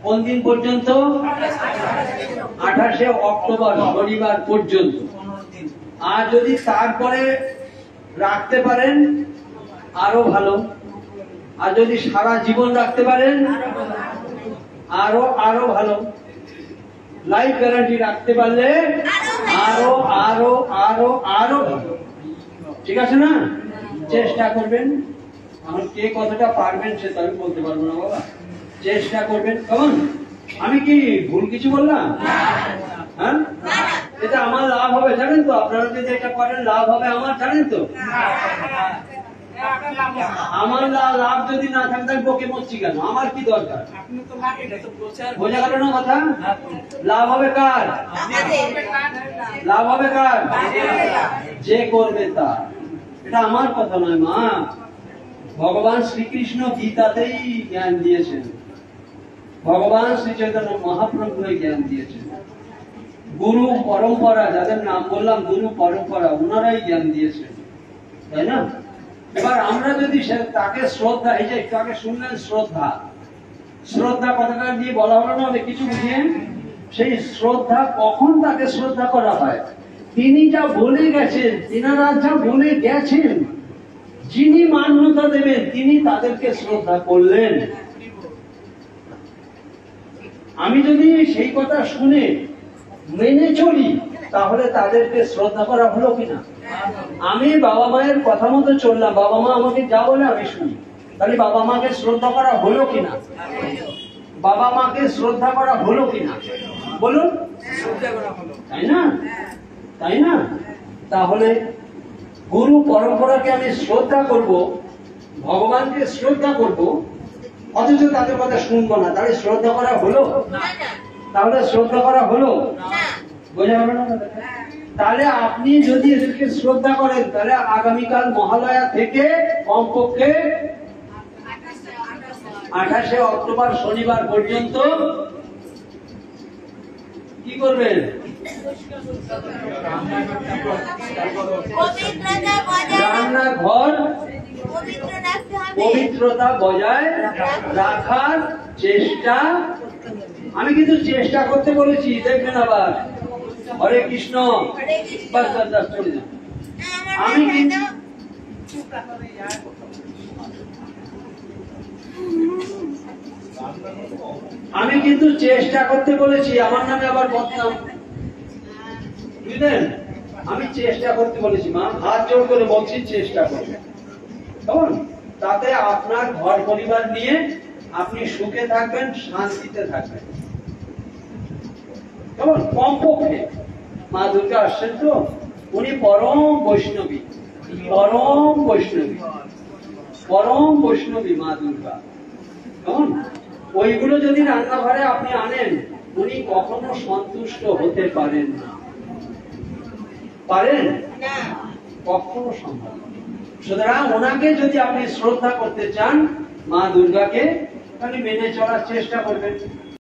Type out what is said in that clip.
কোন দিন পর্যন্ত? 28শে অক্টোবর শনিবার পর্যন্ত। আর যদি তারপরে রাখতে পারেন আরো ভালো, আর যদি সারা জীবন রাখতে পারেন আরো আরো ভালো, লাইফ গ্যারান্টি রাখতে পারলে আরো আরো আরো আরো ভালো। ঠিক আছে না? চেষ্টা করবেন। এখন কে কতটা পারবেন সে তো আমি বলতে পারবো না বাবা, চেষ্টা করবেন। কেমন? আমি কি ভুল কিছু বললাম? হ্যাঁ, এটা আমার লাভ হবে জানেন তো? আপনারা যদি এটা করেন লাভ হবে আমার, জানেন তো? আমার লাভ যদি না থাকে তাহলে বকে মরছি কেন? আমার কি দরকার? বোঝা গেল না কথা? লাভ হবে কার? লাভ হবে কার? যে করবে তার। এটা আমার কথা নয় মা, ভগবান শ্রীকৃষ্ণ গীতাতেই জ্ঞান দিয়েছেন, ভগবান শ্রী চৈতন্য মহাপ্রভু জ্ঞান দিয়েছেন, গুরু পরম্পরা, যাদের নাম বললাম গুরু পরম্পরা, ওনারাই জ্ঞান দিয়েছেন, তাই না? এবার আমরা যদি তাকে শ্রদ্ধা, এই যে একটু আগে শুনলেন শ্রদ্ধা, শ্রদ্ধা কথাটা দিয়ে বলা হলো না অনেক কিছু বুঝিয়ে, সেই শ্রদ্ধা কখন তাকে শ্রদ্ধা করা হয়? তিনি যা বলে গেছেন, তিনারা যা বলে গেছেন, যিনি মান্যতা দেবেন তিনি তাদেরকে শ্রদ্ধা করলেন। আমি যদি সেই কথা শুনে মেনে চলি তাহলে তাদেরকে শ্রদ্ধা করা হলো কিনা? আমি বাবা মায়ের কথা মতো চললাম, বাবা মা আমাকে যা বলে আমি শুনি, তাহলে বাবা মাকে শ্রদ্ধা করা হলো কিনা? বাবা মাকে শ্রদ্ধা করা হলো কিনা বলুন? তাই না? তাই না? তাহলে গুরু পরম্পরাকে আমি শ্রদ্ধা করব, ভগবানকে শ্রদ্ধা করব, অথচ তাদের কথা শুনবো না, তাহলে শ্রদ্ধা করা হলো? তাহলে শ্রদ্ধা করা হলো? বোঝা গেল না? তাহলে আপনি যদি এদেরকে শ্রদ্ধা করেন তাহলে আগামীকাল মহালয়া থেকে কমপক্ষে 28শে অক্টোবর শনিবার পর্যন্ত কি করবেন? রান্নাঘর পবিত্রতা বজায় রাখার চেষ্টা। আমি কিন্তু চেষ্টা করতে বলেছি, দেখবেন আবার হরে কৃষ্ণ চলে যান। আমি কিন্তু চেষ্টা করতে বলেছি, আমার নামে আবার বদনাম, বুঝলেন? আমি চেষ্টা করতে বলেছি মা, হাত জোর করে বলছি চেষ্টা করবে, কেমন? তাতে আপনার ঘর পরিবার নিয়ে আপনি সুখে থাকবেন, শান্তিতে থাকবেন, কেমন? কমপক্ষে মা দুর্গা আসছেন তো, উনি পরম বৈষ্ণবী, পরম বৈষ্ণবী, পরম বৈষ্ণবী মা দুর্গা, কেমন? ওইগুলো যদি রান্নাঘরে আপনি আনেন উনি কখনো সন্তুষ্ট হতে পারেন না, পারেন? কখনো সম্ভব। সুতরাং ওনাকে যদি আপনি শ্রদ্ধা করতে চান, মা দুর্গাকে, তাহলে মেনে চলার চেষ্টা করবেন।